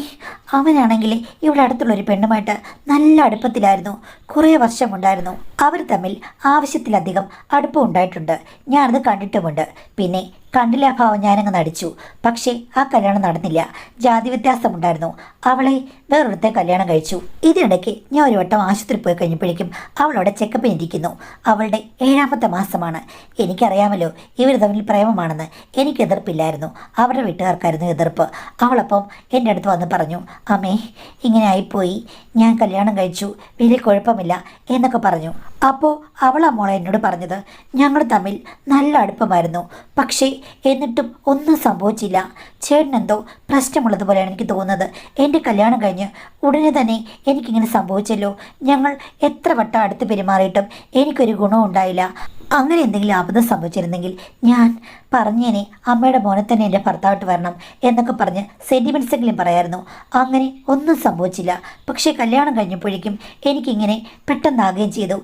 അവനാണെങ്കിൽ ഇവിടെ അടുത്തുള്ളൊരു പെണ്ണുമായിട്ട് നല്ല അടുപ്പത്തിലായിരുന്നു. കുറേ വർഷമുണ്ടായിരുന്നു. അവർ തമ്മിൽ ആവശ്യത്തിലധികം അടുപ്പം ഉണ്ടായിട്ടുണ്ട്. ഞാനത് കണ്ടിട്ടുമുണ്ട്. പിന്നെ കണ്ടില്ല ഭാവം ഞാനങ്ങ് നടിച്ചു. പക്ഷേ ആ കല്യാണം നടന്നില്ല. ജാതി വ്യത്യാസമുണ്ടായിരുന്നു. അവളെ വേറൊരുത്തെ കല്യാണം കഴിച്ചു. ഇതിനിടയ്ക്ക് ഞാൻ ഒരു വട്ടം ആശുപത്രി പോയി കഴിഞ്ഞപ്പോഴേക്കും അവളവിടെ ചെക്കപ്പിന് ഇരിക്കുന്നു. അവളുടെ 7ാമത്തെ മാസമാണ്. എനിക്കറിയാമല്ലോ ഇവർ തമ്മിൽ പ്രേമമാണെന്ന്. എനിക്ക് എതിർപ്പില്ലായിരുന്നു. അവരുടെ വീട്ടുകാർക്കായിരുന്നു എതിർപ്പ്. അവളപ്പം എൻ്റെ അടുത്ത് വന്ന് പറഞ്ഞു, അമ്മേ, ഇങ്ങനെ ആയിപ്പോയി, ഞാൻ കല്യാണം കഴിച്ചു, വലിയ കുഴപ്പമില്ല എന്നൊക്കെ പറഞ്ഞു. അപ്പോൾ അവളാ മോളെ എന്നോട് പറഞ്ഞത്, ഞങ്ങൾ തമ്മിൽ നല്ല അടുപ്പമായിരുന്നു. പക്ഷേ എന്നിട്ടും ഒന്നും സംഭവിച്ചില്ല. ചേട്ടനെന്തോ പ്രശ്നമുള്ളതുപോലെയാണ് എനിക്ക് തോന്നുന്നത്. എൻ്റെ കല്യാണം കഴിഞ്ഞ് ഉടനെ തന്നെ എനിക്കിങ്ങനെ സംഭവിച്ചല്ലോ. ഞങ്ങൾ എത്ര വട്ടം അടുത്ത് പെരുമാറിയിട്ടും എനിക്കൊരു ഗുണവും ഉണ്ടായില്ല. അങ്ങനെ എന്തെങ്കിലും അബദ്ധം സംഭവിച്ചിരുന്നെങ്കിൽ ഞാൻ പറഞ്ഞേനെ അമ്മയുടെ മോനെ തന്നെ എൻ്റെ ഭർത്താവിട്ട് വരണം എന്നൊക്കെ പറഞ്ഞ് സെൻറ്റിമെൻറ്റ്സെങ്കിലും പറയായിരുന്നു. അങ്ങനെ ഒന്നും സംഭവിച്ചില്ല. പക്ഷേ കല്യാണം കഴിഞ്ഞപ്പോഴേക്കും എനിക്കിങ്ങനെ പെട്ടെന്നാകുകയും ചെയ്തു.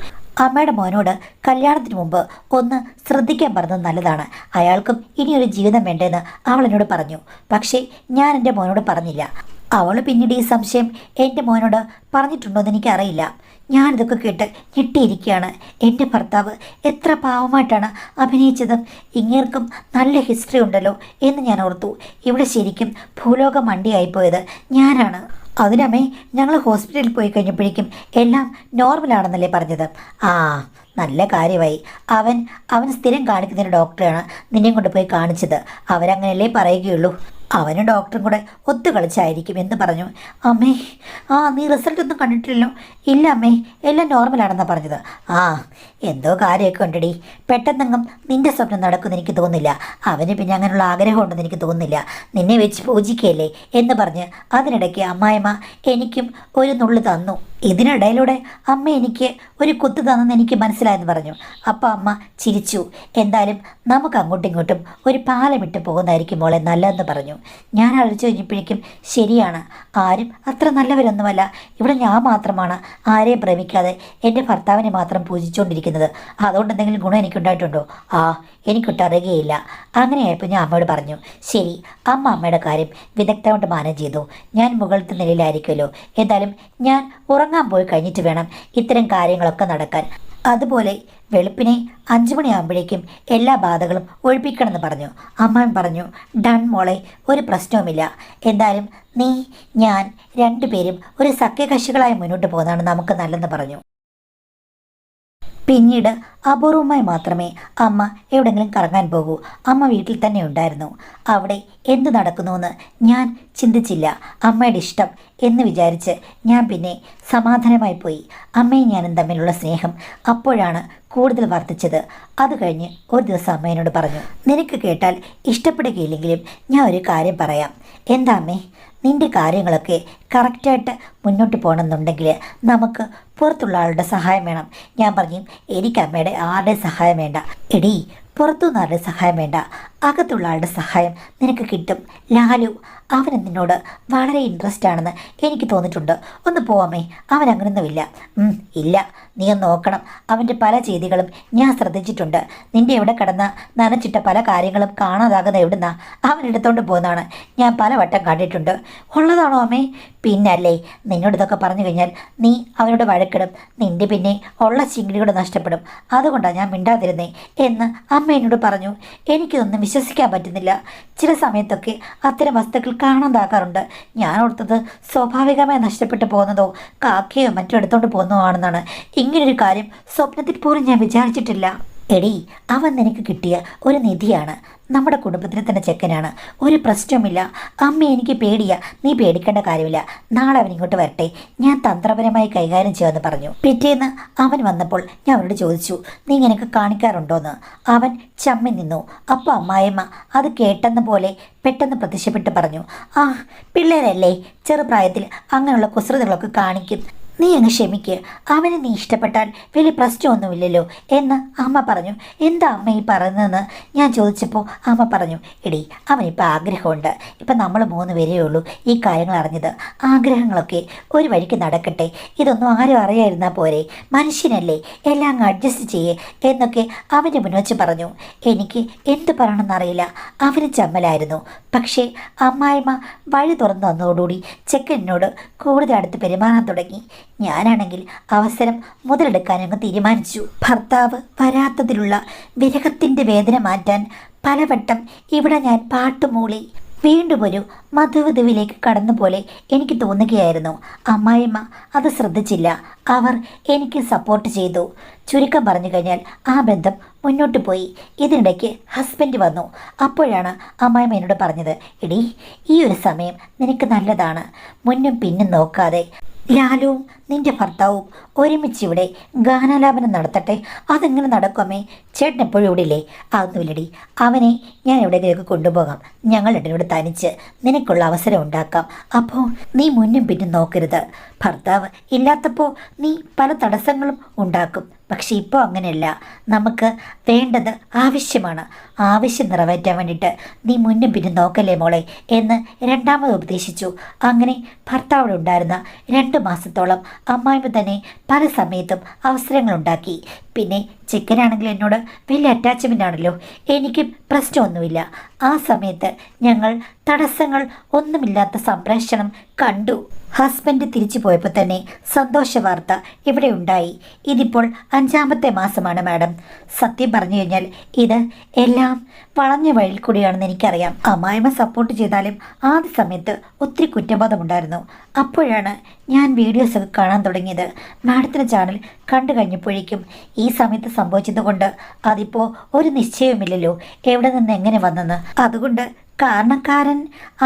അമ്മയുടെ മോനോട് കല്യാണത്തിന് മുമ്പ് ഒന്ന് ശ്രദ്ധിക്കാൻ പറഞ്ഞത് നല്ലതാണ്. അയാൾക്കും ഇനിയൊരു ജീവിതം വേണ്ടെന്ന് അവൾ എന്നോട് പറഞ്ഞു. പക്ഷേ ഞാൻ എൻ്റെ മോനോട് പറഞ്ഞില്ല. അവൾ പിന്നീട് ഈ സംശയം എൻ്റെ മോനോട് പറഞ്ഞിട്ടുണ്ടോ എന്ന് എനിക്കറിയില്ല. ഞാനിതൊക്കെ കേട്ട് ഞെട്ടിയിരിക്കുകയാണ്. എൻ്റെ ഭർത്താവ് എത്ര പാവമായിട്ടാണ് അഭിനയിച്ചത്. ഇങ്ങേർക്കും നല്ല ഹിസ്റ്ററി ഉണ്ടല്ലോ എന്ന് ഞാൻ ഓർത്തു. ഇവിടെ ശരിക്കും ഭൂലോകം മണ്ടിയായിപ്പോയത് ഞാനാണ്. അതിനമ്മേ, ഞങ്ങൾ ഹോസ്പിറ്റലിൽ പോയി കഴിഞ്ഞപ്പോഴേക്കും എല്ലാം നോർമലാണെന്നല്ലേ പറഞ്ഞത്? ആ, നല്ല കാര്യമായി. അവൻ സ്ഥിരം കാണിക്കുന്നൊരു ഡോക്ടറെയാണ് നിന്നെയും കൊണ്ട് പോയി കാണിച്ചത്. അവരങ്ങനെയല്ലേ പറയുകയുള്ളൂ. അവനും ഡോക്ടറും കൂടെ ഒത്തുകളിച്ചായിരിക്കും എന്ന് പറഞ്ഞു. അമ്മേ, നീ റിസൾട്ട് ഒന്നും കണ്ടിട്ടില്ലല്ലോ? ഇല്ല അമ്മേ, എല്ലാം നോർമലാണെന്നാണ് പറഞ്ഞത്. എന്തോ കാര്യമൊക്കെ ഉണ്ടടി. പെട്ടെന്നെങ്ങും നിന്റെ സ്വപ്നം നടക്കുമെന്ന് എനിക്ക് തോന്നുന്നില്ല. അവന് പിന്നെ അങ്ങനെയുള്ള ആഗ്രഹം ഉണ്ടെന്ന് എനിക്ക് തോന്നുന്നില്ല. നിന്നെ വെച്ച് പൂജിക്കുകയല്ലേ എന്ന് പറഞ്ഞ് അതിനിടയ്ക്ക് അമ്മായിമ്മ എനിക്കും ഒരു നുള്ളു തന്നു. ഇതിനിടയിലൂടെ അമ്മ എനിക്ക് ഒരു കുത്തു തന്നെന്ന് എനിക്ക് മനസ്സിലായെന്ന് പറഞ്ഞു. അപ്പോൾ അമ്മ ചിരിച്ചു. എന്തായാലും നമുക്ക് അങ്ങോട്ടും ഇങ്ങോട്ടും ഒരു പാലമിട്ട് പോകുന്നതായിരിക്കും മോളെ നല്ലതെന്ന് പറഞ്ഞു. ഞാൻ ആലോചിച്ച് കഴിഞ്ഞപ്പോഴേക്കും ശരിയാണ്, ആരും അത്ര നല്ലവരൊന്നുമല്ല. ഇവിടെ ഞാൻ മാത്രമാണ് ആരെയും പ്രേമിക്കാതെ എൻ്റെ ഭർത്താവിനെ മാത്രം പൂജിച്ചുകൊണ്ടിരിക്കുന്നത്. അതുകൊണ്ട് എന്തെങ്കിലും ഗുണം എനിക്കുണ്ടായിട്ടുണ്ടോ? എനിക്കൊട്ടറിയുകയില്ല. അങ്ങനെയായപ്പോൾ ഞാൻ അമ്മയോട് പറഞ്ഞു. ശരി, അമ്മയുടെ കാര്യം വിദഗ്ധമായിട്ട് മാനേജ് ചെയ്തു. ഞാൻ മുകളിലത്തെ നിലയിലായിരിക്കുമല്ലോ. എന്തായാലും ഞാൻ ഉറങ്ങാൻ പോയി കഴിഞ്ഞിട്ട് വേണം ഇത്തരം കാര്യങ്ങളൊക്കെ നടക്കാൻ. അതുപോലെ വെളുപ്പിനെ 5 മണിയാകുമ്പോഴേക്കും എല്ലാ ബാധകളും ഒഴിപ്പിക്കണമെന്ന് പറഞ്ഞു. അമ്മാവൻ പറഞ്ഞു, ഡൺ മോളെ, ഒരു പ്രശ്നവുമില്ല. എന്തായാലും നീ ഞാൻ രണ്ടുപേരും ഒരു സഖ്യകക്ഷികളായി മുന്നോട്ട് പോകുന്നതാണ് നമുക്ക് നല്ലതെന്ന് പറഞ്ഞു. പിന്നീട് അപൂർവമായി മാത്രമേ അമ്മ എവിടെങ്കിലും കറങ്ങാൻ പോകൂ. അമ്മ വീട്ടിൽ തന്നെ ഉണ്ടായിരുന്നു. അവിടെ എന്ത് നടക്കുന്നുവെന്ന് ഞാൻ ചിന്തിച്ചില്ല. അമ്മയുടെ ഇഷ്ടം എന്ന് വിചാരിച്ച് ഞാൻ പിന്നെ സമാധാനമായി പോയി. അമ്മയും ഞാനും തമ്മിലുള്ള സ്നേഹം അപ്പോഴാണ് കൂടുതൽ വർദ്ധിച്ചത്. അത് കഴിഞ്ഞ് ഒരു ദിവസം അമ്മ എന്നോട് പറഞ്ഞു, നിനക്ക് കേട്ടാൽ ഇഷ്ടപ്പെടുകയില്ലെങ്കിലും ഞാൻ ഒരു കാര്യം പറയാം. എന്താ അമ്മേ? നിൻ്റെ കാര്യങ്ങളൊക്കെ കറക്റ്റായിട്ട് മുന്നോട്ട് പോകണമെന്നുണ്ടെങ്കിൽ നമുക്ക് പുറത്തുള്ള ആളുടെ സഹായം വേണം. ഞാൻ പറഞ്ഞു, എനിക്ക് അമ്മയുടെ ആരുടെയും സഹായം വേണ്ട. എടീ, പുറത്തുനിന്ന് ആരുടെ സഹായം വേണ്ട, അകത്തുള്ള ആളുടെ സഹായം നിനക്ക് കിട്ടും. ലാലു, അവന് നിന്നോട് വളരെ ഇൻട്രസ്റ്റ് ആണെന്ന് എനിക്ക് തോന്നിയിട്ടുണ്ട്. ഒന്ന് പോവാമേ, അവൻ അങ്ങനൊന്നുമില്ല. ഇല്ല, നീ ഒന്ന് നോക്കണം. അവൻ്റെ പല ചെയ്തികളും ഞാൻ ശ്രദ്ധിച്ചിട്ടുണ്ട്. നിൻ്റെ എവിടെ കിടന്ന നനച്ചിട്ട പല കാര്യങ്ങളും കാണാതാകുന്ന എവിടുന്നാ അവൻ എടുത്തോണ്ട് പോകുന്നതാണ് ഞാൻ പലവട്ടം കണ്ടിട്ടുണ്ട്. ഉള്ളതാണോ അമ്മേ? പിന്നല്ലേ, നിന്നോട് ഇതൊക്കെ പറഞ്ഞു കഴിഞ്ഞാൽ നീ അവനോട് വഴക്കിടും. നിൻ്റെ പിന്നെ ഉള്ള ചിങ്കിടികൂടെ നഷ്ടപ്പെടും. അതുകൊണ്ടാണ് ഞാൻ മിണ്ടാതിരുന്നേ എന്ന് അമ്മ എന്നോട് പറഞ്ഞു. എനിക്കിതൊന്നും വിശ്വസിക്കാൻ പറ്റുന്നില്ല. ചില സമയത്തൊക്കെ അത്തരം വസ്തുക്കൾ കാണാതാകാറുണ്ട്. ഞാൻ ഓർത്തത് സ്വാഭാവികമായി നഷ്ടപ്പെട്ടു പോകുന്നതോ കാക്കയോ മറ്റോ എടുത്തോണ്ട് പോകുന്നതോ ആണെന്നാണ്. ഇങ്ങനൊരു കാര്യം സ്വപ്നത്തിൽ പോലും ഞാൻ വിചാരിച്ചിട്ടില്ല. എടീ, അവൻ നിനക്ക് കിട്ടിയ ഒരു നിധിയാണ്. നമ്മുടെ കുടുംബത്തിന് തന്നെ ചെക്കനാണ്. ഒരു പ്രശ്നവുമില്ല. അമ്മ, എനിക്ക് പേടിയാ. നീ പേടിക്കേണ്ട കാര്യമില്ല. നാളെ അവൻ ഇങ്ങോട്ട് വരട്ടെ, ഞാൻ തന്ത്രപരമായി കൈകാര്യം ചെയ്യുമെന്ന് പറഞ്ഞു. പിറ്റേന്ന് അവൻ വന്നപ്പോൾ ഞാൻ അവനോട് ചോദിച്ചു, നീ നിനക്ക് കാണിക്കാറുണ്ടോയെന്ന്. അവൻ ചമ്മി നിന്നു. അപ്പോൾ അമ്മായിമ്മ അത് കേട്ടെന്ന പോലെ പെട്ടെന്ന് പ്രത്യക്ഷപ്പെട്ട് പറഞ്ഞു, പിള്ളേരല്ലേ, ചെറുപ്രായത്തിൽ അങ്ങനെയുള്ള കുസൃതികളൊക്കെ കാണിക്കും. നീ അങ്ങ് ക്ഷമിക്ക്. അവനെ നീ ഇഷ്ടപ്പെട്ടാൽ വലിയ പ്രശ്നമൊന്നുമില്ലല്ലോ എന്ന് അമ്മ പറഞ്ഞു. എന്താ അമ്മ ഈ പറയുന്നതെന്ന് ഞാൻ ചോദിച്ചപ്പോൾ അമ്മ പറഞ്ഞു, എടി, അവനിപ്പോൾ ആഗ്രഹമുണ്ട്. ഇപ്പം നമ്മൾ 3 പേരേ ഉള്ളൂ ഈ കാര്യങ്ങൾ അറിഞ്ഞത്. ആഗ്രഹങ്ങളൊക്കെ ഒരു വഴിക്ക് നടക്കട്ടെ. ഇതൊന്നും ആരും അറിയാതിരുന്നാൽ പോരെ. മനുഷ്യനല്ലേ, എല്ലാം അങ്ങ് അഡ്ജസ്റ്റ് ചെയ്യേ എന്നൊക്കെ അവൻ്റെ മുന്നിൽ വെച്ച് പറഞ്ഞു. എനിക്ക് എന്ത് പറയണമെന്നറിയില്ല. അവന് ചമ്മലായിരുന്നു. പക്ഷേ അമ്മായിമ്മ വഴി തുറന്നു വന്നതോടുകൂടി ചെക്കനോട് കൂടുതൽ അടുത്ത് പെരുമാറാൻ തുടങ്ങി. ഞാനാണെങ്കിൽ അവസരം മുതലെടുക്കാനങ്ങ് തീരുമാനിച്ചു. ഭർത്താവ് വരാത്തതിലുള്ള വിരഹത്തിൻ്റെ വേദന മാറ്റാൻ പലവട്ടം ഇവിടെ ഞാൻ പാട്ടുമൂളി. വീണ്ടും ഒരു മധുവധുവിലേക്ക് കടന്നുപോലെ എനിക്ക് തോന്നുകയായിരുന്നു. അമ്മായിമ്മ അത് ശ്രദ്ധിച്ചില്ല. അവർ എനിക്ക് സപ്പോർട്ട് ചെയ്തു. ചുരുക്കം പറഞ്ഞു കഴിഞ്ഞാൽ ആ ബന്ധം മുന്നോട്ട് പോയി. ഇതിനിടയ്ക്ക് ഹസ്ബൻഡ് വന്നു. അപ്പോഴാണ് അമ്മായിമ്മ എന്നോട് പറഞ്ഞത്, എടി, ഈ ഒരു സമയം നിനക്ക് നല്ലതാണ്. മുന്നും പിന്നും നോക്കാതെ ലാലുവും നിന്റെ ഭർത്താവും ഒരുമിച്ചിവിടെ ഗാനാലാപനം നടത്തട്ടെ. അതെങ്ങനെ നടക്കുമേ? ചേട്ടൻ എപ്പോഴും ഇവിടെ ഇല്ലേ? അതൊന്നുമില്ലടി. അവനെ ഞാൻ എവിടെയെങ്കിലുമൊക്കെ കൊണ്ടുപോകാം. ഞങ്ങൾ രണ്ടിനോട് തനിച്ച് നിനക്കുള്ള അവസരം ഉണ്ടാക്കാം. അപ്പോൾ നീ മുന്നും പിന്നും നോക്കരുത്. ഭർത്താവ് ഇല്ലാത്തപ്പോൾ നീ പല തടസ്സങ്ങളും ഉണ്ടാക്കും. പക്ഷെ ഇപ്പോൾ അങ്ങനെയല്ല. നമുക്ക് വേണ്ടത് ആവശ്യമാണ്. ആവശ്യം നിറവേറ്റാൻ വേണ്ടിയിട്ട് നീ മുന്നും പിന്നും നോക്കല്ലേ മോളെ എന്ന് രണ്ടാമത് ഉപദേശിച്ചു. അങ്ങനെ ഭർത്താവിനുണ്ടായിരുന്ന 2 മാസത്തോളം അമ്മായിമ്മ തന്നെ പല സമയത്തും അവസരങ്ങളുണ്ടാക്കി. പിന്നെ ചിക്കനാണെങ്കിൽ എന്നോട് വലിയ അറ്റാച്ച്മെൻ്റ് ആണല്ലോ. എനിക്ക് പ്രശ്നമൊന്നുമില്ല. ആ സമയത്ത് ഞങ്ങൾ തടസ്സങ്ങൾ ഒന്നുമില്ലാത്ത സംപ്രേഷണം കണ്ടു. ഹസ്ബൻഡ് തിരിച്ചു പോയപ്പോൾ തന്നെ സന്തോഷ വാർത്ത ഇവിടെ ഉണ്ടായി. ഇതിപ്പോൾ 5ാമത്തെ മാസമാണ് മാഡം. സത്യം പറഞ്ഞു കഴിഞ്ഞാൽ ഇത് എല്ലാം വളഞ്ഞ വഴിയിൽ കൂടിയാണെന്ന് എനിക്കറിയാം. അമ്മായിമ്മ സപ്പോർട്ട് ചെയ്താലും ആദ്യ സമയത്ത് ഒത്തിരി കുറ്റബോധമുണ്ടായിരുന്നു. അപ്പോഴാണ് ഞാൻ വീഡിയോസൊക്കെ കാണാൻ തുടങ്ങിയത്. മാഡത്തിൻ്റെ ചാനൽ കണ്ടു കഴിഞ്ഞപ്പോഴേക്കും ഈ സമയത്ത് സംഭവിച്ചത് കൊണ്ട് അതിപ്പോൾ ഒരു നിശ്ചയവുമില്ലല്ലോ എവിടെ നിന്ന് എങ്ങനെ വന്നെന്ന്. അതുകൊണ്ട് കാരണക്കാരൻ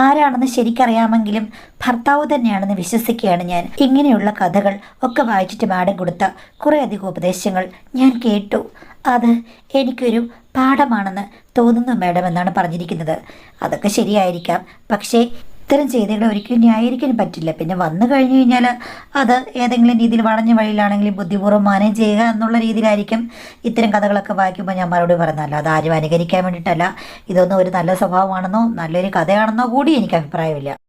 ആരാണെന്ന് ശരിക്കറിയാമെങ്കിലും ഭർത്താവ് തന്നെയാണെന്ന് വിശ്വസിക്കുകയാണ് ഞാൻ. ഇങ്ങനെയുള്ള കഥകൾ ഒക്കെ വായിച്ചിട്ട് മാഡം കൊടുത്ത കുറേയധികം ഉപദേശങ്ങൾ ഞാൻ കേട്ടു. അത് എനിക്കൊരു പാഠമാണെന്ന് തോന്നുന്നു മാഡം എന്നാണ് പറഞ്ഞിരിക്കുന്നത്. അതൊക്കെ ശരിയായിരിക്കാം, പക്ഷേ ഇത്തരം ചെയ്തികളെ ഒരിക്കലും ന്യായീകരിക്കാൻ പറ്റില്ല. പിന്നെ വന്നു കഴിഞ്ഞു കഴിഞ്ഞാൽ അത് ഏതെങ്കിലും രീതിയിൽ വളഞ്ഞ വഴിയിലാണെങ്കിലും ബുദ്ധിപൂർവ്വം മാനേജ് ചെയ്യുക എന്നുള്ള രീതിയിലായിരിക്കും ഇത്തരം കഥകളൊക്കെ വായിക്കുമ്പോൾ ഞാൻ മറുപടി പറഞ്ഞല്ലോ. അത് ആരും അനുകരിക്കാൻ വേണ്ടിയിട്ടല്ല. ഇതൊന്നും ഒരു നല്ല സ്വഭാവമാണെന്നോ നല്ലൊരു കഥയാണെന്നോ കൂടി എനിക്ക് അഭിപ്രായമില്ല.